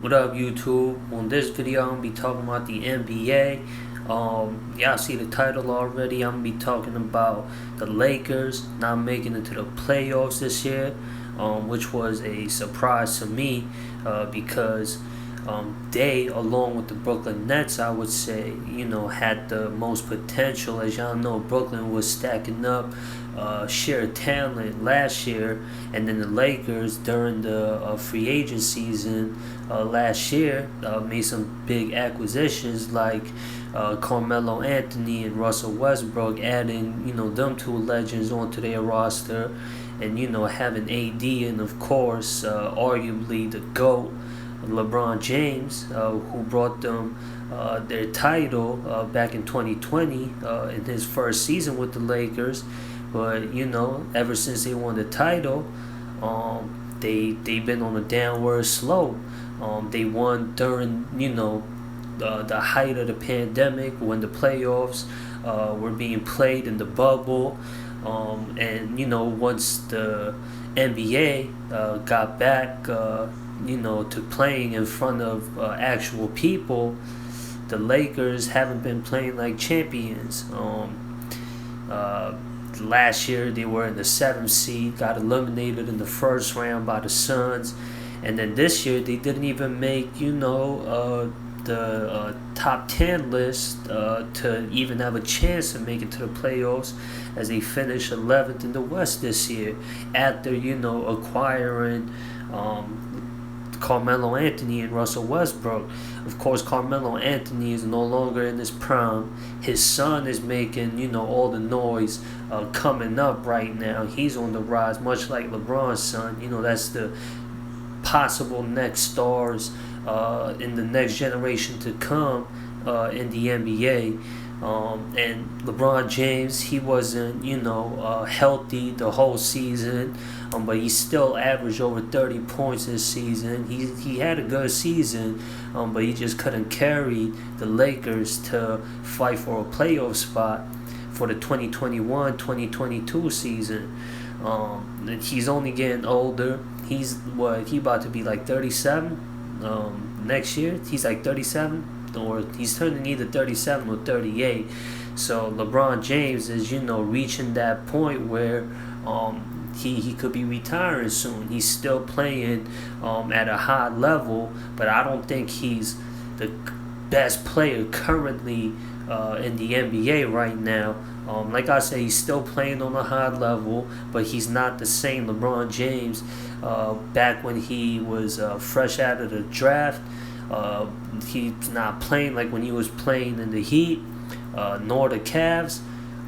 What up, YouTube? On this video, I'm gonna be talking about the NBA. Y'all see the title already. I'm gonna be talking about the Lakers not making it to the playoffs this year, which was a surprise to me because they, along with the Brooklyn Nets, I would say, had the most potential. As y'all know, Brooklyn was stacking up sheer talent last year, and then the Lakers during the free agent season last year made some big acquisitions like Carmelo Anthony and Russell Westbrook, adding them two legends onto their roster, and having AD and of course arguably the GOAT LeBron James, who brought them their title back in 2020 in his first season with the Lakers. But ever since they won the title, they've been on a downward slope. They won during the height of the pandemic when the playoffs were being played in the bubble, and once the NBA got back to playing in front of actual people, the Lakers haven't been playing like champions. Last year they were in the 7th seed, got eliminated in the first round by the Suns, and then this year they didn't even make the top 10 list to even have a chance to make it to the playoffs, as they finished 11th in the West this year after acquiring Carmelo Anthony and Russell Westbrook. Of course, Carmelo Anthony is no longer in his prime. His son is making, all the noise coming up right now. He's on the rise, much like LeBron's son. That's the possible next stars in the next generation to come in the NBA. And LeBron James, he wasn't, healthy the whole season, but he still averaged over 30 points this season. He had a good season, but he just couldn't carry the Lakers to fight for a playoff spot for the 2021-2022 season. And he's only getting older. He about to be like 37 next year. He's like 37. Or he's turning either 37 or 38. So LeBron James is, reaching that point where he could be retiring soon. He's still playing at a high level, but I don't think he's the best player currently in the NBA right now. Like I said, he's still playing on a high level, but he's not the same LeBron James back when he was fresh out of the draft. He's not playing like when he was playing in the Heat, nor the Cavs,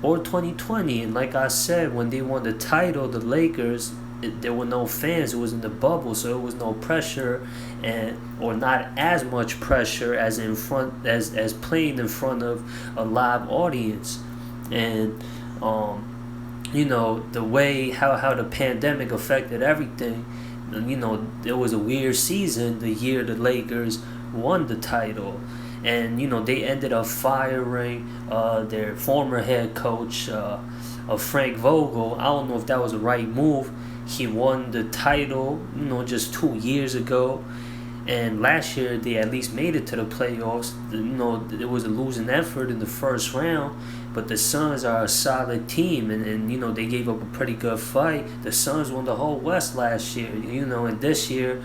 or 2020. And like I said, when they won the title, the Lakers, there were no fans. It was in the bubble, so it was no pressure, or not as much pressure as as playing in front of a live audience. And the way how the pandemic affected everything. It was a weird season the year the Lakers won the title, and they ended up firing their former head coach, Frank Vogel. I don't know if that was the right move. He won the title just 2 years ago, and last year they at least made it to the playoffs. It was a losing effort in the first round, but the Suns are a solid team, and they gave up a pretty good fight. The Suns won the whole West last year, and this year,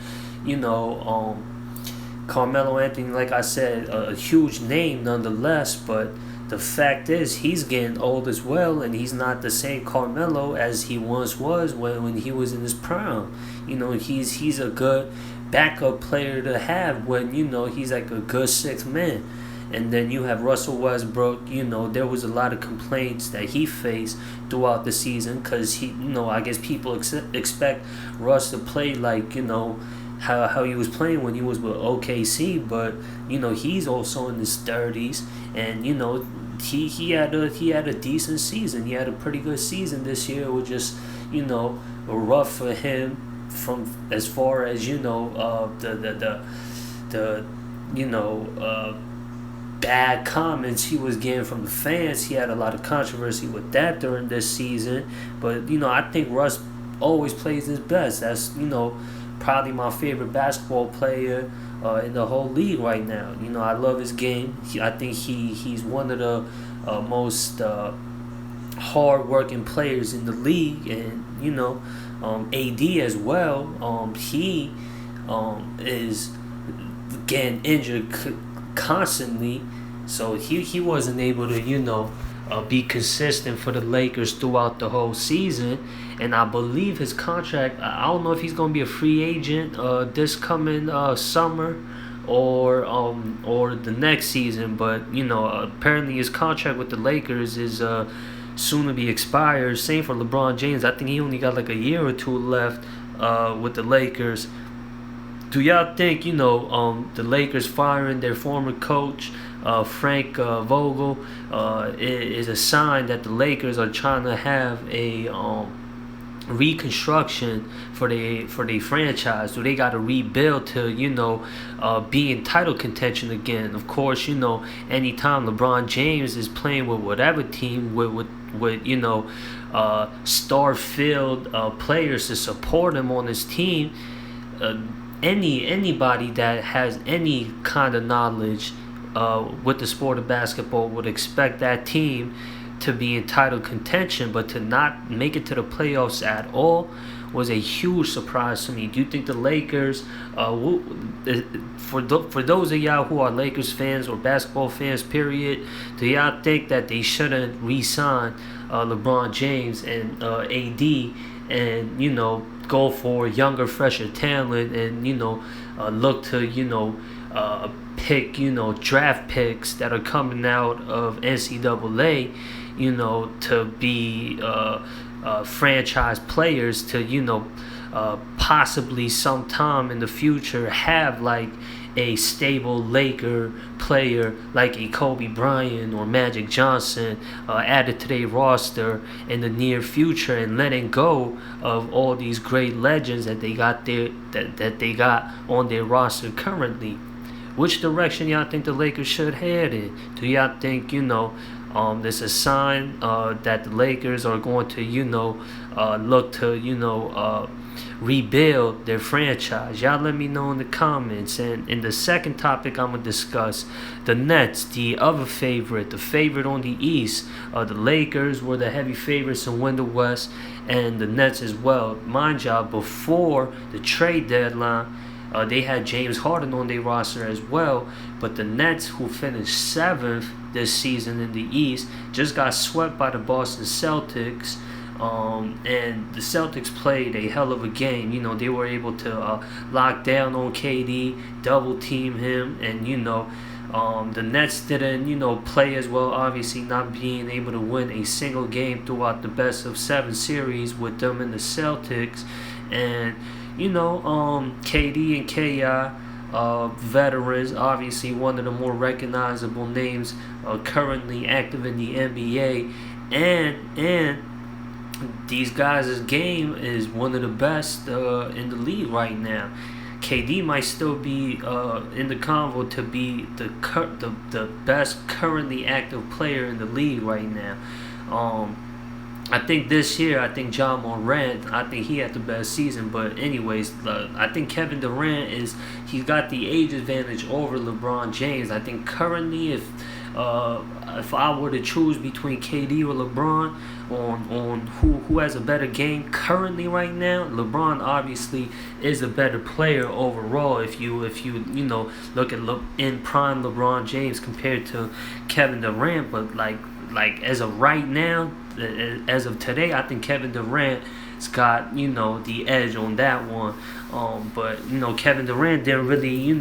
Carmelo Anthony, like I said, a huge name nonetheless, but the fact is he's getting old as well, and he's not the same Carmelo as he once was when he was in his prime. He's a good backup player to have when he's like a good sixth man. And then you have Russell Westbrook. There was a lot of complaints that he faced throughout the season because I guess people expect Russ to play like how he was playing when he was with OKC, but he's also in his 30s, and he had a decent season. He had a pretty good season this year. It was just rough for him from as far as bad comments he was getting from the fans. He had a lot of controversy with that during this season, but I think Russ always plays his best. That's probably my favorite basketball player in the whole league right now. I love his game. I think he's one of the most hard working players in the league, and AD as well. He is getting injured constantly, so he wasn't able to be consistent for the Lakers throughout the whole season. And I believe his contract, I don't know if he's going to be a free agent this coming summer or the next season, but apparently his contract with the Lakers is soon to be expired. Same for LeBron James. I think he only got like a year or two left with the Lakers. Do y'all think the Lakers firing their former coach Frank Vogel is a sign that the Lakers are trying to have a reconstruction for the franchise? Do they got to rebuild to be in title contention again? Of course, anytime LeBron James is playing with whatever team with star-filled players to support him on his team, anybody that has any kind of knowledge with the sport of basketball would expect that team to be in title contention, but to not make it to the playoffs at all was a huge surprise to me. Do you think the Lakers, for those of y'all who are Lakers fans or basketball fans, period, do y'all think that they shouldn't re-sign LeBron James and AD and go for younger, fresher talent and look to pick draft picks that are coming out of NCAA, to be franchise players to possibly sometime in the future have like a stable Laker player like a Kobe Bryant or Magic Johnson added to their roster in the near future, and letting go of all these great legends that they got that they got on their roster currently. Which direction y'all think the Lakers should head in? Do y'all think there's a sign that the Lakers are going to look to rebuild their franchise? Y'all let me know in the comments. And in the second topic, I'm gonna discuss the Nets, the other favorite, the favorite on the East. The Lakers were the heavy favorites to win the West, and the Nets as well. Mind y'all, before the trade deadline, they had James Harden on their roster as well, but the Nets, who finished 7th this season in the East, just got swept by the Boston Celtics. And the Celtics played a hell of a game. They were able to lock down on KD, double team him, and the Nets didn't play as well, obviously not being able to win a single game throughout the best of 7 series with them and the Celtics. And KD and KI, veterans, obviously one of the more recognizable names currently active in the NBA, and these guys' game is one of the best in the league right now. KD might still be in the convo to be the best currently active player in the league right now. I think this year, John Morant, I think he had the best season. But anyways, I think Kevin Durant he's got the age advantage over LeBron James. I think currently, if I were to choose between KD or LeBron on who has a better game currently right now, LeBron obviously is a better player overall. If you look at in prime LeBron James compared to Kevin Durant, but like as of right now, as of today, I think Kevin Durant's got the edge on that one. But Kevin Durant didn't really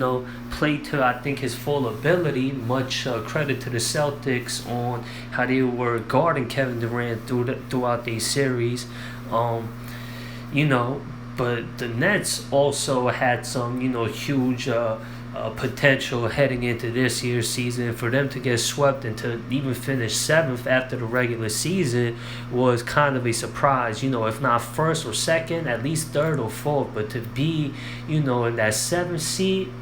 play to I think his full ability. Much credit to the Celtics on how they were guarding Kevin Durant throughout the series. But the Nets also had some huge potential heading into this year's season. For them to get swept and to even finish 7th after the regular season was kind of a surprise. If not first or second, at least 3rd or 4th. But to be, in that 7th seed,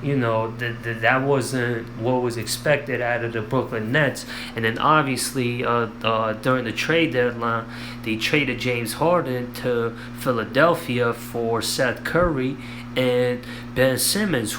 that wasn't what was expected out of the Brooklyn Nets. And then obviously during the trade deadline, they traded James Harden to Philadelphia for Seth Curry. and Ben Simmons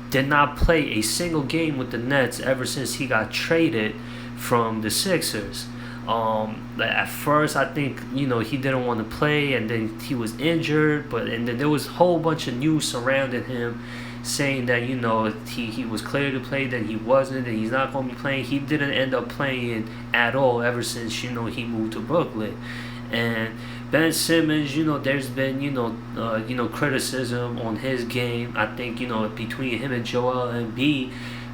did not play a single game with the Nets ever since he got traded from the Sixers. At first, I think he didn't want to play, and then he was injured. And then there was a whole bunch of news surrounding him, saying that he was clear to play, then he wasn't, and he's not going to be playing. He didn't end up playing at all ever since he moved to Brooklyn. And Ben Simmons, there's been criticism on his game. I think between him and Joel Embiid,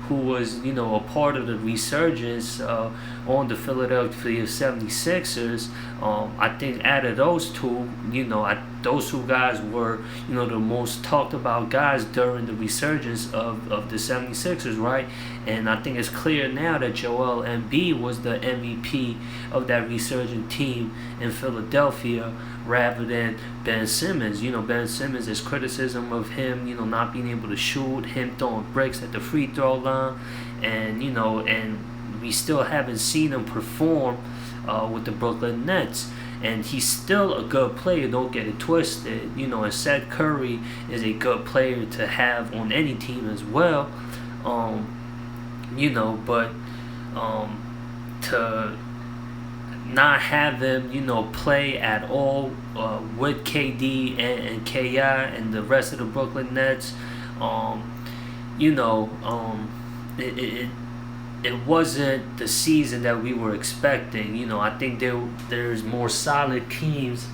who was a part of the resurgence on the Philadelphia 76ers. I think out of those two, those two guys were the most talked about guys during the resurgence of the 76ers, right? And I think it's clear now that Joel Embiid was the MVP of that resurgent team in Philadelphia, rather than Ben Simmons. Ben Simmons, there's criticism of him, not being able to shoot, him throwing bricks at the free throw line, and we still haven't seen him perform with the Brooklyn Nets. And he's still a good player, don't get it twisted. And Seth Curry is a good player to have on any team as well. But to not have them, play at all with KD and KI and the rest of the Brooklyn Nets, it wasn't the season that we were expecting. I think there's more solid teams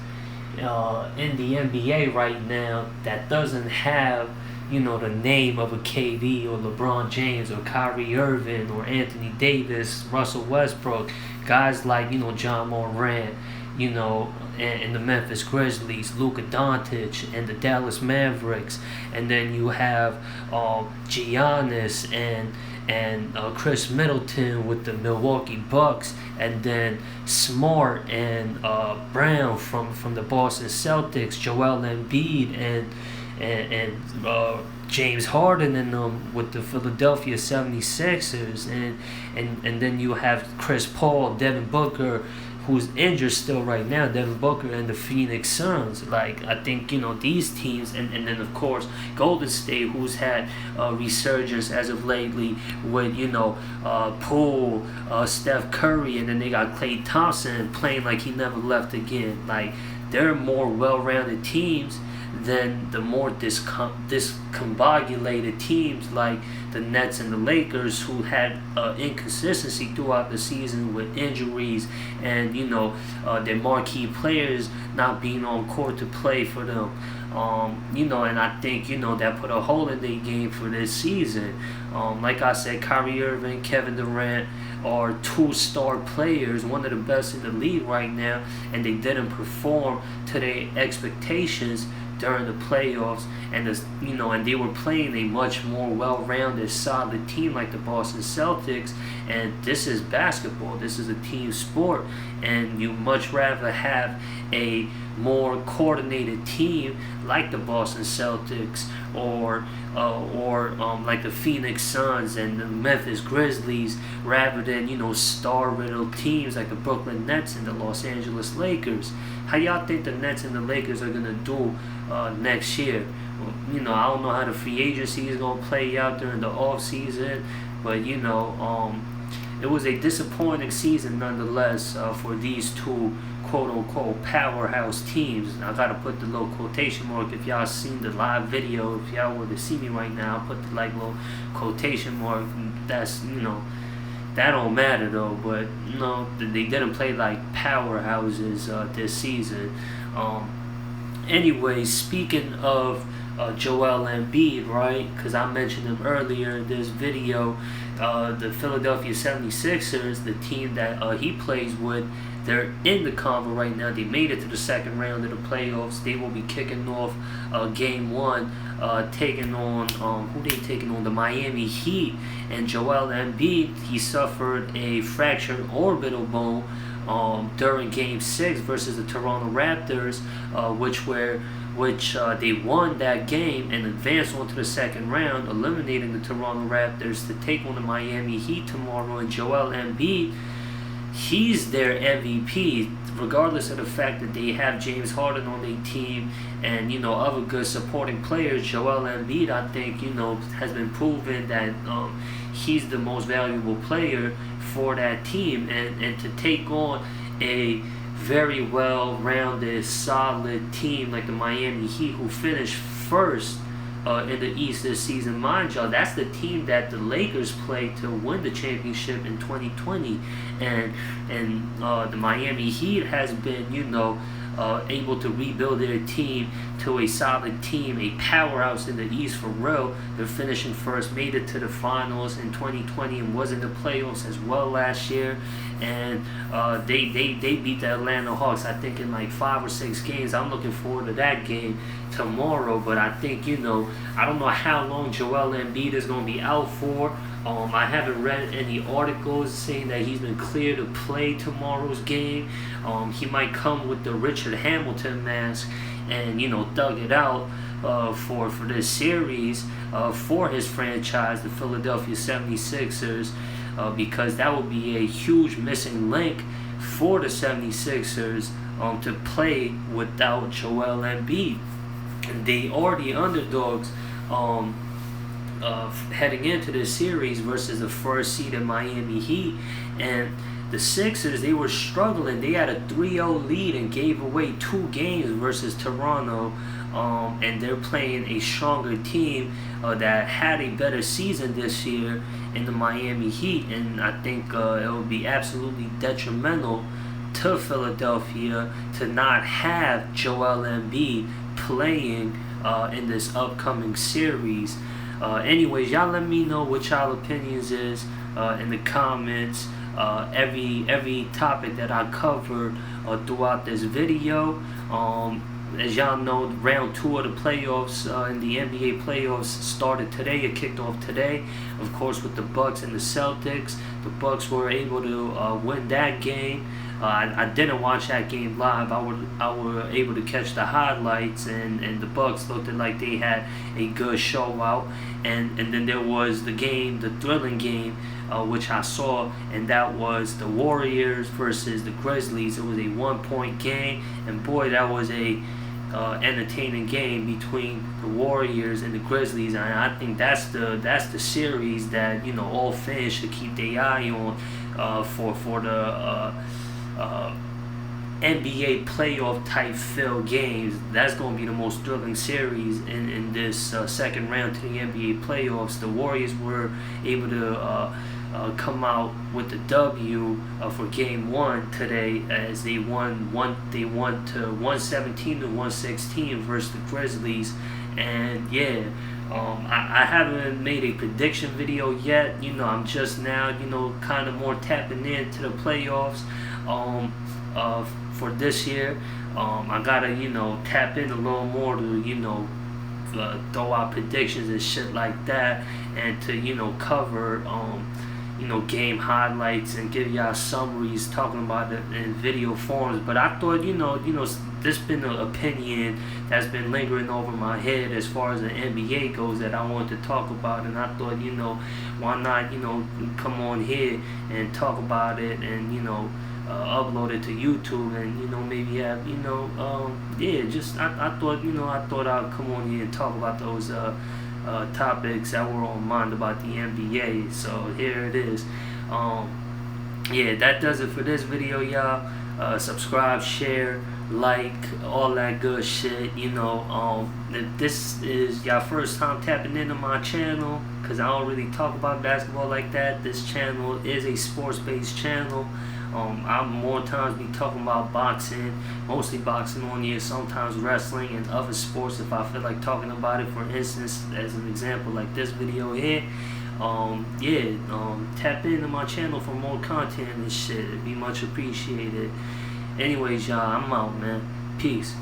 in the NBA right now that doesn't have the name of a KD or LeBron James or Kyrie Irving or Anthony Davis, Russell Westbrook, guys like John Morant, and the Memphis Grizzlies, Luka Doncic and the Dallas Mavericks, and then you have Giannis and Chris Middleton with the Milwaukee Bucks, and then Smart and Brown from the Boston Celtics, Joel Embiid and James Harden and them with the Philadelphia 76ers, and then you have Chris Paul, Devin Booker, who's injured still right now, Devin Booker and the Phoenix Suns. Like, I think these teams, and then of course Golden State, who's had resurgence as of lately with Poole, Steph Curry, and then they got Klay Thompson playing like he never left again. Like, they're more well-rounded teams than the more discombobulated teams like the Nets and the Lakers, who had inconsistency throughout the season with injuries and their marquee players not being on court to play for them. And I think that put a hole in their game for this season. Like I said, Kyrie Irving, Kevin Durant are two-star players, one of the best in the league right now, and they didn't perform to their expectations during the playoffs, and and they were playing a much more well-rounded, solid team like the Boston Celtics. And this is basketball. This is a team sport, and you much rather have a more coordinated team like the Boston Celtics or like the Phoenix Suns and the Memphis Grizzlies, rather than star-riddled teams like the Brooklyn Nets and the Los Angeles Lakers. How y'all think the Nets and the Lakers are gonna do next year? Well, I don't know how the free agency is gonna play out during the off season, but it was a disappointing season nonetheless for these two quote-unquote powerhouse teams. I gotta put the little quotation mark. If y'all seen the live video, if y'all were to see me right now, I'll put the little quotation mark. That's that don't matter though. But they didn't play like powerhouses this season. Anyway, speaking of Joel Embiid, right? Because I mentioned him earlier in this video. The Philadelphia 76ers, the team that he plays with, they're in the convo right now. They made it to the second round of the playoffs. They will be kicking off game one, taking on who they taking on, the Miami Heat. And Joel Embiid, he suffered a fractured orbital bone during Game 6 versus the Toronto Raptors, which they won that game and advanced on to the second round, eliminating the Toronto Raptors to take on the Miami Heat tomorrow. And Joel Embiid, he's their MVP, regardless of the fact that they have James Harden on their team and other good supporting players. Joel Embiid, I think, has been proven that he's the most valuable player for that team, and to take on a very well-rounded, solid team like the Miami Heat, who finished first in the East this season. Mind y'all, that's the team that the Lakers played to win the championship in 2020, and the Miami Heat has been, able to rebuild their team to a solid team, a powerhouse in the East for real. They're finishing first, made it to the finals in 2020, and was in the playoffs as well last year. And they beat the Atlanta Hawks, I think, in like 5 or 6 games. I'm looking forward to that game tomorrow. But I think, I don't know how long Joel Embiid is going to be out for. I haven't read any articles saying that he's been cleared to play tomorrow's game. He might come with the Richard Hamilton mask and, thug it out for this series for his franchise, the Philadelphia 76ers, because that would be a huge missing link for the 76ers to play without Joel Embiid. And they are the underdogs heading into this series versus the first seeded Miami Heat. And the Sixers, they were struggling. They had a 3-0 lead and gave away 2 games versus Toronto. And they're playing a stronger team that had a better season this year in the Miami Heat. And I think it would be absolutely detrimental to Philadelphia to not have Joel Embiid playing in this upcoming series. Anyways, y'all let me know what y'all opinions is in the comments. Every topic that I covered throughout this video. As y'all know, round 2 of the playoffs in the NBA playoffs started today. It kicked off today, of course, with the Bucks and the Celtics. The Bucks were able to win that game. I didn't watch that game live. I were able to catch the highlights, and the Bucks looked like they had a good show out. And then there was the game, the thrilling game, which I saw, and that was the Warriors versus the Grizzlies. It was a 1-point game, and boy, that was a entertaining game between the Warriors and the Grizzlies. And I think that's the series that all fans should keep their eye on for the NBA playoff type feel games. That's going to be the most thrilling series in this second round to the NBA playoffs. The Warriors were able to come out with the W for Game 1 today, as they won to 117 to 116 versus the Grizzlies. And yeah, I haven't made a prediction video yet. I'm just now kind of more tapping into the playoffs for this year. I gotta tap in a little more to throw out predictions and shit like that, and to cover game highlights and give y'all summaries talking about it in video forms. But I thought this been an opinion that's been lingering over my head as far as the NBA goes that I wanted to talk about, and I thought why not come on here and talk about it and upload it to YouTube, and maybe have I thought I'd come on here and talk about those topics that were on mind about the NBA. So here it is. That does it for this video, y'all. Subscribe, share, like, all that good shit. If this is y'all first time tapping into my channel, because I don't really talk about basketball like that, this channel is a sports-based channel. I'll more times be talking about boxing, mostly boxing on here, sometimes wrestling and other sports if I feel like talking about it. For instance, as an example, like this video here. Tap into my channel for more content and shit. It'd be much appreciated. Anyways, y'all, I'm out, man. Peace.